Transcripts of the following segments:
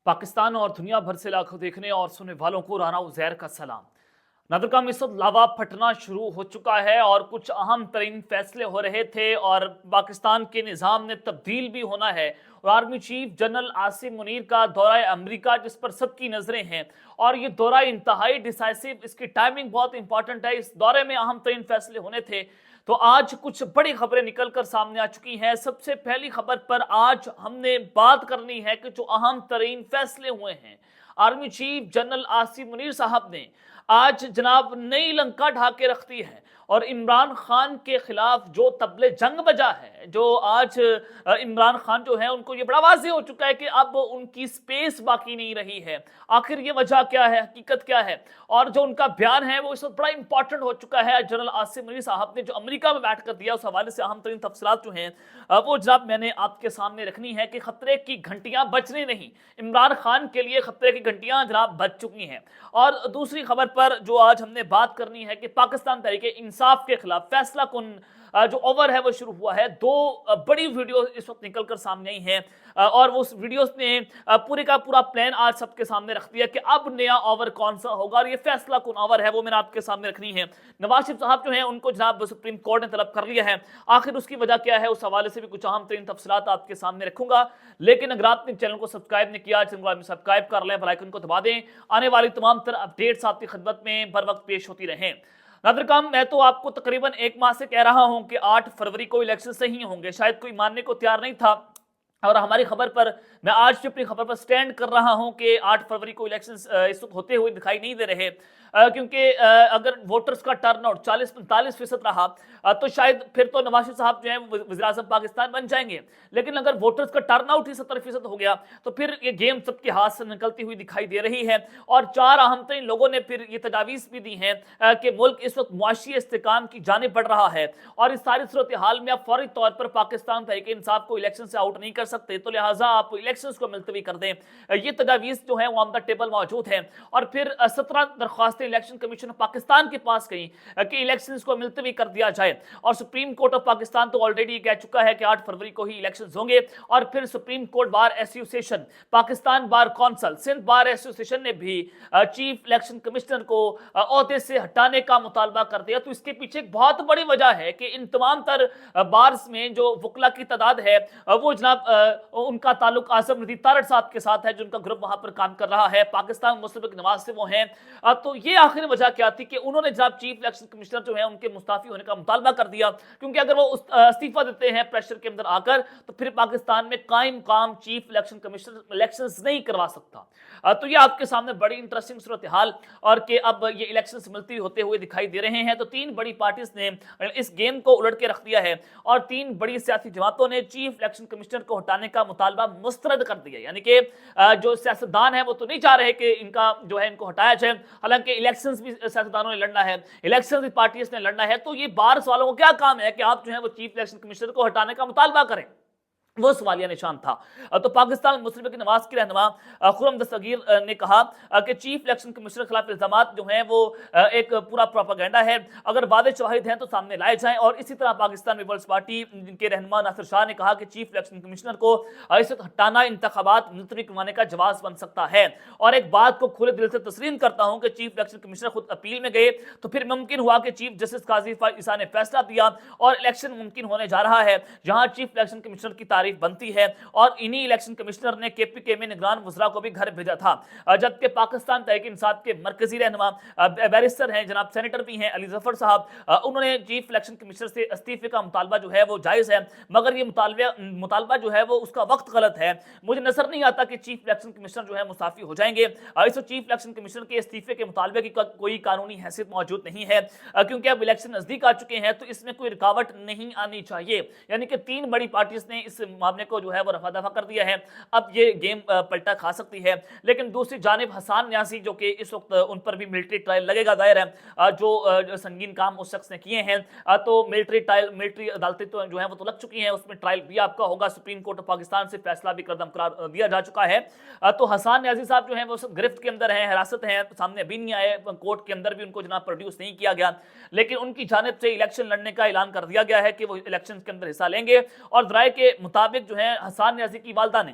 पाकिस्तान और दुनिया भर से लाखों देखने और सुनने वालों को राना उज़ैर का सलाम। नादरकम इस वक्त लावा फटना शुरू हो चुका है और कुछ अहम तरीन फैसले हो रहे थे और पाकिस्तान के निज़ाम ने तब्दील भी होना है। और army chief general Asim Munir का दौरा अमेरिका जिस पर सबकी नजरें हैं और ये दौरा इंतहाई डिसाइसिव, इसकी टाइमिंग बहुत इंपॉर्टेंट है। इस दौरे में अहम तरीन फैसले होने थे तो आज कुछ बड़ी खबरें निकलकर सामने आ चुकी हैं। सबसे पहली खबर पर आज हमने बात करनी है कि जो अहम तरीन फैसले हुए हैं, army chief general Asim Munir साहब ने आज जनाब नई लंका ढा के रख दी है और इमरान खान के खिलाफ जो तबले जंग बजा है, जो आज इमरान खान जो है उनको ये बड़ा वाज़ेह हो चुका है कि अब उनकी स्पेस बाकी नहीं रही है। आखिर ये वजह क्या है, हकीकत क्या है, और जो उनका बयान है वो इस वक्त बड़ा इंपॉर्टेंट हो चुका है। जनरल आसिम मुनीर साहब ने जो अमेरिका में बैठ कर दिया, उस हवाले से अहम तरीन तफसीलात जो हैं वो जनाब मैंने आपके सामने रखनी है कि खतरे की घंटियां बजने नहीं, इमरान खान के लिए खतरे की घंटियां जनाब बज चुकी हैं। और दूसरी खबर पर जो आज हमने बात करनी है कि पाकिस्तान तहरीक इंसाफ के खिलाफ फैसला कुन जो ओवर है वो शुरू हुआ है। दो बड़ी वीडियो इस वक्त निकलकर सामने आई हैं और वो वीडियोस ने पूरे का पूरा प्लान आज सबके सामने रख दिया कि अब नया ओवर कौन सा होगा और ये फैसला कौन ओवर है वो मैंने आपके सामने रखनी है। नवाज शरीफ साहब जो हैं उनको जनाब सुप्रीम कोर्ट ने तलब कर लिया है, आखिर उसकी वजह क्या है, उस हवाले से भी कुछ अहम तरीन तफसीलात आपके सामने रखूंगा। लेकिन अगर आपने चैनल को सब्सक्राइब नहीं किया, चैनल को सब्सक्राइब कर लें, बेल आइकन को दबा दें, आने वाली तमाम तरह अपडेट्स आपकी खिदमत में बर वक्त पेश होती रहें। नादरकम, मैं तो आपको तकरीबन एक माह से कह रहा हूं कि 8 फरवरी को इलेक्शन सही होंगे, शायद कोई मानने को तैयार नहीं था और हमारी खबर पर मैं आज भी अपनी खबर पर स्टैंड कर रहा हूं कि 8 फरवरी को इलेक्शन इस वक्त होते हुए दिखाई नहीं दे रहे, क्योंकि अगर वोटर्स का टर्नआउट 40-45% रहा तो शायद फिर तो नवाज शरीफ साहब जो है वज़ीर-ए-आज़म पाकिस्तान बन जाएंगे। लेकिन अगर वोटर्स का टर्नआउट ही 70% हो गया तो फिर ये गेम सबके हाथ से निकलती हुई दिखाई दे रही है। और 4 अहम तरीन लोगों ने फिर ये तजावीज़ भी दी हैं कि मुल्क इस वक्त मुआशी इस्तेकाम की जानिब बढ़ रहा है और इस सारी सूरत हाल में आप फौरी तौर पर पाकिस्तान तहरीक इंसाफ को इलेक्शन से आउट नहीं कर सकते, तो लिहाजा आप इलेक्शन को मुलतवी कर दें। ये तजावीज़ जो है वो ऑन द टेबल मौजूद है और फिर 17 दरख्वास्तें इलेक्शन कमीशन ऑफ पाकिस्तान के पास गई कि इलेक्शंस को मुलतवी कर दिया जाए और सुप्रीम कोर्ट ऑफ पाकिस्तान तो ऑलरेडी कह चुका है कि 8 फरवरी को ही इलेक्शंस होंगे। और फिर supreme court bar association, Pakistan bar council, Sindh bar association ने भी चीफ इलेक्शन कमिश्नर को ओहदे से हटाने का मुतालबा कर दिया। तो इसके पीछे एक बहुत बड़ी वजह है कि इन तमाम तर बार्स में जो वकला की तादाद है वो जनाब उनका ताल्लुक आजम नदीर तारड़ साहब के साथ है, जिनका ग्रुप वहां पर काम कर रहा है, पाकिस्तान मुस्लिम लीग नवाज से वो हैं। तो ये आखिर वजह क्या थी कि उन्होंने जनाब चीफ इलेक्शन कमिश्नर जो है उनके मुस्ताफी होने का मुतालबा कर दिया, क्योंकि अगर वो इस्तीफा देते हैं प्रेशर के अंदर आकर तो फिर पाकिस्तान में कायम काम चीफ इलेक्शन कमिश्नर इलेक्शंस नहीं करवा सकता। तो ये आपके सामने बड़ी इंटरेस्टिंग सूरत हाल और कि अब ये इलेक्शंस मिलती होते हुए दिखाई दे रहे हैं। तो 3 बड़ी पार्टीज ने इस गेम को उलट के रख दिया है और 3 बड़ी सियासी जमातों ने चीफ इलेक्शन कमिश्नर को हटाने का मुतालबा मुस्तरद कर दिया। यानी कि जो सियासतदान है वो तो नहीं चाह रहे कि इनका जो है इनको हटाया जाए, हालांकि इलेक्शंस भी सियासतदानों ने लड़ना है, इलेक्शंस भी पार्टीज ने लड़ना है। तो ये बार्स वालों को क्या काम है कि आप जो है वो चीफ इलेक्शन कमिश्नर को हटाने का मुतालबा करें, वो सवालिया निशान था। तो पाकिस्तान मुस्लिम लीग नवाज की रहनुमा खुर्रम दस्तगीर ने कहा कि चीफ इलेक्शन कमिश्नर के खिलाफ इल्जामात जो हैं वो एक पूरा प्रोपेगेंडा है, अगर वादे शवाहिद हैं तो सामने लाए जाएं। और इसी तरह पाकिस्तान पीपल्स पार्टी के रहनुमा नासिर शाह ने कहा कि चीफ इलेक्शन कमिश्नर को इस वक्त हटाना इंतखाबात मुलतवी करवाने का जवाब बन सकता है। और एक बात को खुले दिल से तस्लीम करता हूं कि चीफ इलेक्शन कमिश्नर खुद अपील में गए तो फिर मुमकिन हुआ कि चीफ जस्टिस काजी फाइज ईसा ने फैसला दिया और इलेक्शन मुमकिन होने जा रहा है, जहां चीफ इलेक्शन कमिश्नर की बनती है। और इन्हीं इलेक्शन कमिश्नर ने केपीके में निगरान वज़रा को भी घर भेजा था, जबकि पाकिस्तान तहरीक इंसाफ के मरकजी रहनुमा बैरिस्टर हैं, जनाब सेनेटर भी हैं अली जफर साहब, उन्होंने चीफ इलेक्शन कमिश्नर से इस्तीफे का मुतालबा जो है वो जायज़ है, मगर ये मुतालबा जो है वो उसका वक्त गलत है। मुझे नजर नहीं आता कि चीफ इलेक्शन कमिश्नर जो है मुस्ताफी हो जाएंगे। इस चीफ इलेक्शन कमिश्नर के इस्तीफे के मुतालबे की कोई कानूनी हैसियत मौजूद नहीं है, क्योंकि अब इलेक्शन नजदीक आ चुके हैं तो इसमें कोई रुकावट नहीं आनी चाहिए। यानी कि 3 बड़ी पार्टीज ने इस मामले को जो है वो रफा दफा कर दिया है। अब ये गेम पलटा खा सकती है। लेकिन दूसरी जानिब हसन न्यासी जो कि इस वक्त उन पर भी मिलिट्री ट्रायल लगेगा, दायर है जो संगीन काम उस शख्स ने किए हैं, तो मिलिट्री अदालतें तो जो है वो तो लग चुकी हैं, उसमें ट्रायल भी आपका होगा। सुप्रीम कोर्ट ऑफ पाकिस्तान से फैसला भी करदम करार दिया जा चुका है। तो हसन न्यासी साहब जो है वो गिरफ्त के अंदर हैं, हिरासत हैं, सामने अभी नहीं आए, कोर्ट के अंदर भी उनको जनाब प्रोड्यूस नहीं किया गया, लेकिन उनकी जानिब से इलेक्शन लड़ने का ऐलान कर दिया गया है कि वो इलेक्शन के अंदर हिस्सा लेंगे। और दराए के मुताबिक जो है हसन न्यासी की वालदा ने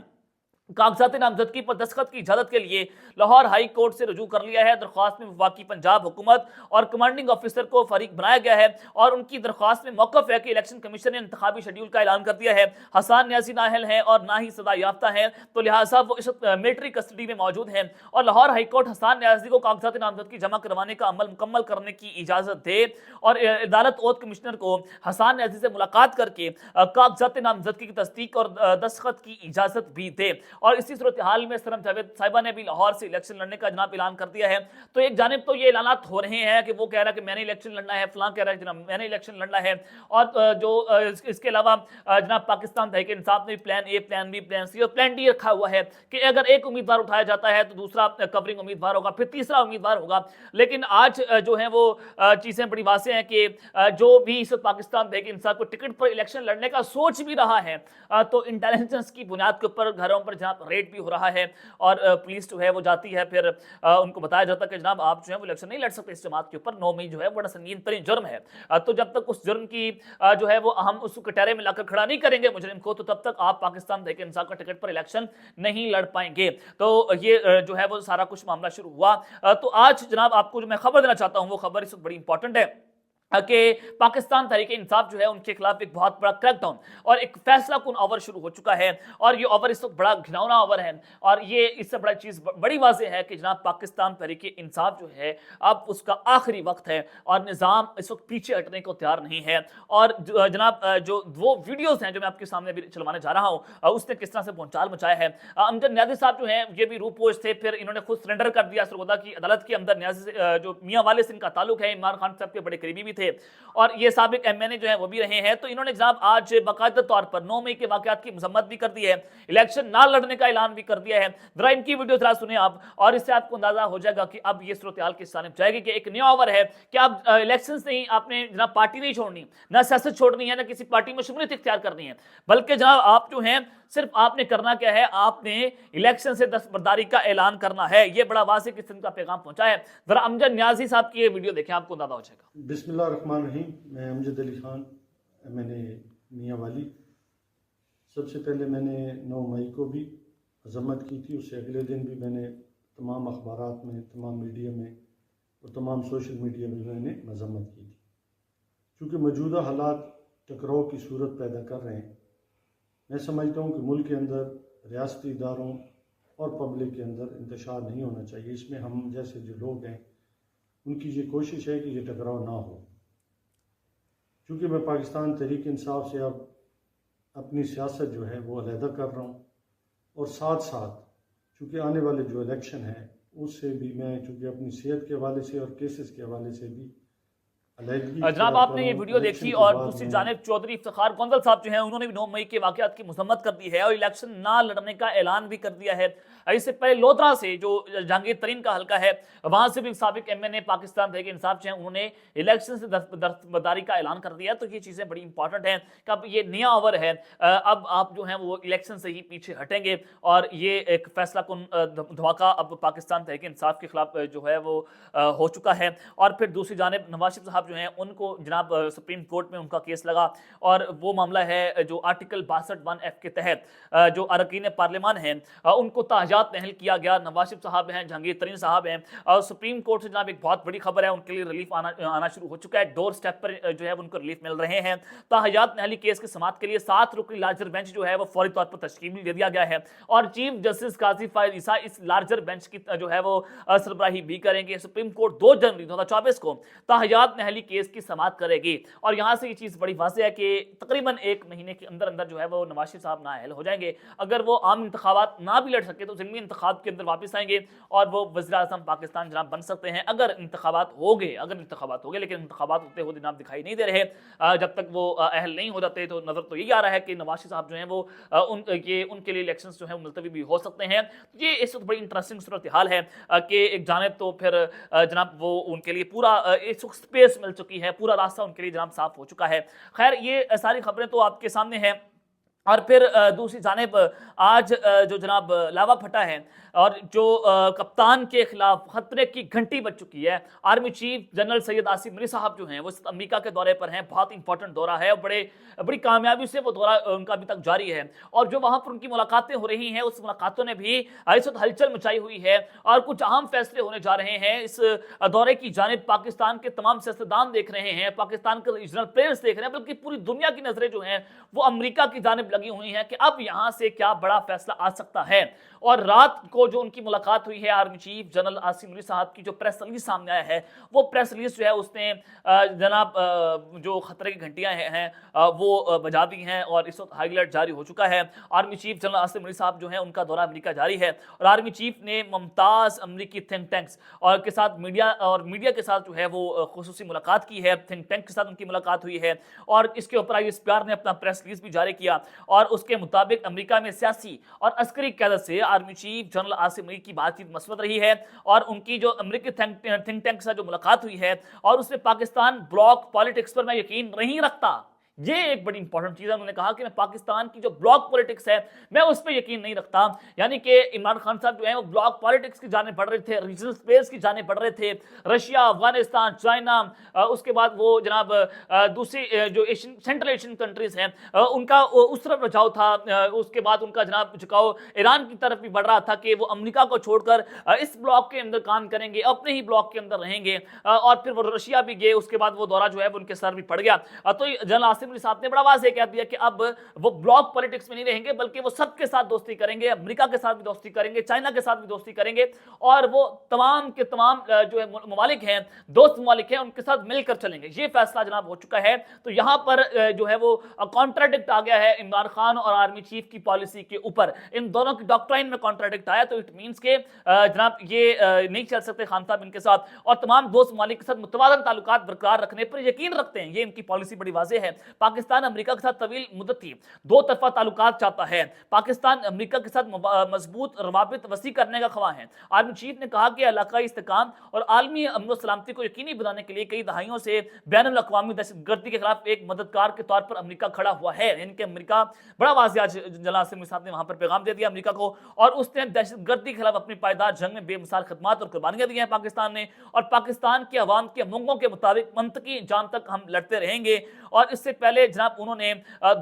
कागजात नामजदगी पर दस्तखत की इजाजत के लिए लाहौर हाई कोर्ट से रजू कर लिया है। दरख्वास्त में वफाकी पंजाब हुकूमत और कमांडिंग ऑफिसर को फरीक बनाया गया है और उनकी दरख्वास्त में मौकफ है कि इलेक्शन कमीशन ने इंतखाबी शेड्यूल का ऐलान कर दिया है। हसन न्याजी नाअहल हैं और ना ही सजा याफ्ता हैं, तो लिहाजा वो इस वक्त मिलिट्री कस्टडी में मौजूद हैं और लाहौर हाई कोर्ट हसन न्याजी को कागजात नामजदगी जमा करवाने का अमल मुकम्मल करने की इजाजत दे और अदालत ओथ कमिश्नर को हसन न्याजी से मुलाकात करके कागजात नामजदगी की तस्दीक और दस्तखत की इजाजत भी दे। और इसी सूरत हाल में सरम जावेद साहिबा ने भी लाहौर से इलेक्शन लड़ने का जनाब ऐलान कर दिया है। तो एक जानिब तो ये ऐलानात हो रहे हैं कि वो कह रहा है कि मैंने इलेक्शन लड़ना है, फलां कह रहा है जनाब मैंने इलेक्शन लड़ना है, और जो इसके अलावा जनाब पाकिस्तान तहरीक इंसाफ ने plan A, plan B, plan C और प्लान डी रखा हुआ है कि अगर एक उम्मीदवार उठाया जाता है तो दूसरा कवरिंग उम्मीदवार होगा, फिर तीसरा उम्मीदवार होगा। लेकिन आज जो है वो चीज़ें बड़ी वाज़ेह हैं कि जो भी इस पाकिस्तान तहरीक इंसाफ को टिकट पर इलेक्शन लड़ने का सोच भी रहा है तो इंटेलिजेंस की बुनियाद के ऊपर घरों पर जनाब रेड भी हो रहा है और पुलिस जो है वो जाती है, फिर उनको बताया जाता है कि जनाब आप जो है वो इलेक्शन नहीं लड़ सकते इस जमात के ऊपर, 9 मई जो है बड़ा संगीन तरीन जुर्म है। तो जब तक उस जुर्म की जो है वो हम उस कटहरे में लाकर खड़ा नहीं करेंगे मुजरिम को, तो तब तक आप पाकिस्तान तहरीक इंसाफ का टिकट पर इलेक्शन नहीं लड़ पाएंगे। तो ये जो है वो सारा कुछ मामला शुरू हुआ। तो आज जनाब आपको जो मैं खबर देना चाहता हूँ वो खबर इस वक्त बड़ी इंपॉर्टेंट है कि पाकिस्तान तहरीक इंसाफ जो है उनके खिलाफ एक बहुत बड़ा क्रैकडाउन और एक फैसला कुन ओवर शुरू हो चुका है और ये ओवर इस वक्त बड़ा घिनौना ओवर है और ये इससे बड़ा चीज़ बड़ी वाज़ेह है कि जनाब पाकिस्तान तहरीक इंसाफ जो है अब उसका आखिरी वक्त है और निज़ाम इस वक्त पीछे हटने को तैयार नहीं है। और जनाब जो वो वीडियोज़ हैं जो मैं आपके सामने भी चलवाने जा रहा हूँ उसने किस तरह से भूचाल मचाया है। अमजद न्याजी साहब जो हैं ये भी रूपोश थे, फिर इन्होंने खुद सरेंडर कर दिया सरगोदा की अदालत के अंदर। न्याजी से जो मियाँ वाले से इनका ताल्लुक है, इमरान खान साहब के बड़े करीबी भी थे और ये साबिक एमएनए जो है वो भी रहे हैं। तो इन्होंने जनाब आज बाकायदा तौर पर 9 मई के वाकयात की मजम्मत भी कर दी है, इलेक्शन ना लड़ने का ऐलान भी कर दिया है। जरा इनकी वीडियो जरा सुने आप और इससे आपको अंदाजा हो जाएगा कि अब ये सूरत हाल किस जानिब जाएगी कि एक नया ओवर है कि अब इलेक्शन से ही आपने जनाब पार्टी नहीं छोड़नी, ना सियासत छोड़नी है, ना किसी पार्टी में शमूलियत इख्तियार करनी है, बल्कि जनाब आप जो हैं सिर्फ आपने करना क्या है, आपने इलेक्शन से दस्तबरदारी का ऐलान करना है। ये बड़ा वाज़ेह किस्म का पैगाम पहुंचा है। जरा अमजद न्याजी साहब की ये वीडियो देखें, आपको अंदाजा हो जाएगा। बिस्मिल्लाह रहमान रहीम। मैं अमजद अली खान, मैंने मियाँ वाली। सबसे पहले मैंने 9 मई को भी मजम्मत की थी, उससे अगले दिन भी मैंने तमाम अखबारात में, तमाम मीडिया में और तमाम सोशल मीडिया में मैंने मजम्मत की थी। चूँकि मौजूदा हालात टकराव की सूरत पैदा कर रहे हैं, मैं समझता हूँ कि मुल्क के अंदर रियासती इदारों और पब्लिक के अंदर इंतशार नहीं होना चाहिए। इसमें हम जैसे जो लोग हैं उनकी ये कोशिश है कि ये टकराव ना हो। चूँकि मैं पाकिस्तान तहरीक इंसाफ से अब अपनी सियासत जो है वो अलहदा कर रहा हूँ और साथ साथ चूँकि आने वाले जो इलेक्शन है उससे भी मैं चूँकि अपनी सेहत के हवाले से और केसेस के हवाले से भी जनाब आपने ये वीडियो देखी और दूसरी जानिब चौधरी इफ्तिखार गोंदल साहब जो हैं उन्होंने भी 9 मई के वाकयात की मजम्मत कर दी है और इलेक्शन ना लड़ने का ऐलान भी कर दिया है। इससे पहले लोधरा से जो जहांगीर तरीन का हल्का है वहां से भी साबिक एमएनए पाकिस्तान तहरीक इंसाफ जो हैं उन्होंने इलेक्शन से दस्तबरदारी का ऐलान कर दिया। तो ये चीज़ें बड़ी इंपॉर्टेंट हैं कि अब ये नया ओवर है, अब आप जो हैं वो इलेक्शन से ही पीछे हटेंगे और ये एक फैसला कुन धमाका अब पाकिस्तान तहरीक इंसाफ के खिलाफ जो है वो हो चुका है। और फिर दूसरी जानिब नवाज शरीफ साहब जो हैं उनको जनाब सुप्रीम कोर्ट में उनका केस लगा और वो मामला है जो आर्टिकल 62(1)(f) के तहत जो अरकान पार्लियामान हैं उनको ताहयात नहल किया गया। नवाज शरीफ साहब हैं, जहांगीर तरीन साहब हैं और सुप्रीम कोर्ट से जनाब एक बहुत बड़ी खबर है, उनके लिए रिलीफ आना शुरू हो चुका है। डोर स्टेप पर जो है उनको रिलीफ मिल रहे हैं। ताहयात नहली केस के समाअत के लिए 7 रुकनी लार्जर बेंच जो है वो फौरी तौर पर तश्कील दे दिया गया है और चीफ जस्टिस काजी फायद ईसा इस लार्जर बेंच की जो है वो सरबराही भी करेंगे। सुप्रीम कोर्ट 2 जनवरी 2024 को ताहयात नहली केस की समाअत करेगी और यहां से ये चीज बड़ी वाज़ेह है कि तकरीबन 1 महीने के अंदर अंदर जो है वो नवाज शरीफ साहब नाअहल हो जाएंगे। अगर वो आम इंतखाबात ना भी लड़ सके तो ज़िमनी इंतखाब के अंदर वापस आएंगे और वो वज़ीर आज़म पाकिस्तान जनाब बन सकते हैं अगर इंतखाबात हो गए। लेकिन इंतखाबात होते हुए जनाब दिखाई नहीं दे रहे। जब तक वो अहल नहीं हो जाते तो नज़र तो यही आ रहा है कि नवाज शरीफ साहब जो हैं वो उनके लिए इलेक्शंस जो है मुलतवी भी हो सकते हैं। ये इस वक्त बड़ी इंटरेस्टिंग सूरत हाल है कि एक जानिब तो फिर जनाब वो उनके लिए पूरा इस वक्त स्पेस मिल चुकी है, पूरा रास्ता उनके लिए जनाब साफ हो चुका है। खैर ये सारी खबरें तो आपके सामने हैं। اور پھر دوسری جانب آج جو جناب لاوا پھٹا ہے اور جو کپتان کے خلاف خطرے کی گھنٹی بج چکی ہے. Army chief general Syed Asim منی صاحب جو ہیں وہ امریکہ کے دورے پر ہیں, بہت امپورٹنٹ دورہ ہے اور بڑی کامیابی سے وہ دورہ ان کا ابھی تک جاری ہے, اور جو وہاں پر ان کی ملاقاتیں ہو رہی ہیں اس ملاقاتوں نے بھی اس وقت ہلچل مچائی ہوئی ہے اور کچھ اہم فیصلے ہونے جا رہے ہیں. اس دورے کی جانب پاکستان کے تمام سیاستدان دیکھ رہے ہیں, پاکستان کے ریجنل پلیئرز دیکھ رہے ہیں, بلکہ پوری دنیا کی نظریں جو ہیں وہ امریکہ کی جانب لگی ہوئی ہیں کہ اب یہاں سے کیا بڑا فیصلہ آ سکتا ہے. اور رات کو جو ان کی ملاقات ہوئی ہے آرمی چیف جنرل عاصم منی صاحب کی, جو پریس ریلیز سامنے آیا ہے وہ پریس ریلیز جو ہے اس نے جناب جو خطرے کی گھنٹیاں ہیں وہ بجا دی ہیں اور اس وقت ہائی الرٹ جاری ہو چکا ہے. آرمی چیف جنرل عاصم منی صاحب جو ہیں ان کا دورہ امریکہ جاری ہے اور آرمی چیف نے ممتاز امریکی تھنک ٹینکس اور کے ساتھ میڈیا کے ساتھ جو ہے وہ خصوصی ملاقات کی ہے. تھنک ٹینک کے ساتھ ان کی ملاقات ہوئی ہے اور اس کے اوپر ISPR نے اپنا پریس ریلیز بھی جاری کیا اور اس کے مطابق امریکہ میں سیاسی اور عسکری قیادت سے آرمی چیف جنرل عاصم منی کی بات چیت مثبت رہی ہے اور ان کی جو امریکی تھنک ٹینک کے ساتھ جو ملاقات ہوئی ہے اور اس میں پاکستان بلاک پالیٹکس پر میں یقین نہیں رکھتا, یہ ایک بڑی امپورٹنٹ چیز ہے. انہوں نے کہا کہ میں پاکستان کی جو بلاک پولیٹکس ہے میں اس پہ یقین نہیں رکھتا, یعنی کہ عمران خان صاحب جو ہیں وہ بلاک پولیٹکس کی جانب بڑھ رہے تھے, ریجنل سپیس کی جانب بڑھ رہے تھے, رشیا, افغانستان, چائنا, اس کے بعد وہ جناب دوسری جو سینٹرل ایشین کنٹریز ہیں ان کا اس طرف رجحاؤ تھا, اس کے بعد ان کا جناب جھکاؤ ایران کی طرف بھی بڑھ رہا تھا کہ وہ امریکہ کو چھوڑ کر اس بلاک کے اندر کام کریں گے, اپنے ہی بلاک کے اندر رہیں گے, اور پھر وہ رشیا بھی گئے, اس کے بعد وہ دورہ جو ہے ان کے سر بھی پڑ گیا. تو جنرل عاصم منی صاحب نے بڑا واضح کہہ دیا کہ اب وہ بلاک پولیٹکس میں نہیں رہیں گے بلکہ وہ سب کے ساتھ دوستی کریں گے, امریکہ کے ساتھ بھی دوستی کریں گے, چائنا کے ساتھ بھی دوستی کریں گے اور وہ تمام کے تمام جو ہے ممالک ہیں, دوست ممالک ہیں, ان کے ساتھ مل کر چلیں گے. یہ فیصلہ جناب ہو چکا ہے. تو یہاں پر جو ہے وہ کانٹراڈکٹ آ گیا ہے عمران خان اور آرمی چیف کی پالیسی کے اوپر, ان دونوں کی ڈاکٹرائن میں کانٹراڈکٹ آیا. تو اٹ مینس کہ جناب یہ نہیں چل سکتے خان صاحب ان کے ساتھ, اور تمام دوست ممالک کے ساتھ متوازن تعلقات برقرار رکھنے پر یقین رکھتے ہیں. یہ ان کی پالیسی بڑی واضح ہے. پاکستان امریکہ کے ساتھ طویل مدت تھی دو طرفہ تعلقات چاہتا ہے. پاکستان امریکہ کے ساتھ مضبوط روابط وسیع کرنے کا خواہاں ہے. آرمی چیف نے کہا کہ علاقائی استحکام اور عالمی امن و سلامتی کو یقینی بنانے کے لیے کئی دہائیوں سے بین الاقوامی دہشت گردی کے خلاف ایک مددگار کے طور پر امریکہ کھڑا ہوا ہے. یعنی کہ امریکہ بڑا واضح جنرل عاصم منی صاحب نے وہاں پر پیغام دے دیا امریکہ کو, اور اس نے دہشت گردی کے خلاف اپنی پائیدار جنگ میں بے مثال خدمات اور قربانیاں دی ہیں پاکستان نے, اور پاکستان کے عوام کے منگوں کے مطابق منطقی جان تک ہم لڑتے رہیں گے. اور اس سے پہلے جناب انہوں نے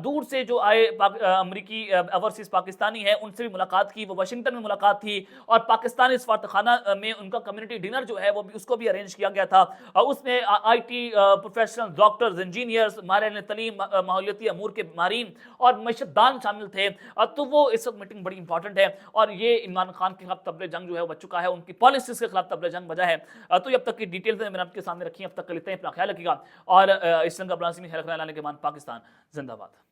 دور سے جو آئے امریکی اوورسیز پاکستانی ہیں ان سے بھی ملاقات کی, وہ واشنگٹن میں ملاقات تھی, اور پاکستانی سفارتخانہ میں ان کا کمیونٹی ڈنر جو ہے وہ بھی اس کو بھی ارینج کیا گیا تھا. اس میں IT پروفیشنل, ڈاکٹرز, انجینئرز, ماہرین تعلیم, ماحولیاتی امور کے ماہرین اور معیشت دان شامل تھے. تو وہ اس وقت میٹنگ بڑی امپورٹنٹ ہے, اور یہ عمران خان کے خلاف طبل جنگ جو ہے وہ بچ چکا ہے, ان کی پالیسیز کے خلاف طبل جنگ بجا ہے. تو یہ اب تک کی ڈیٹیلز میں نے آپ کے سامنے رکھی ہیں. اب تک کے لیتے ہیں, اپنا خیال رکھیے گا اور اس جنگ کا لازمی خیال رکھنے والے کے مان پاکستان زندہ باد.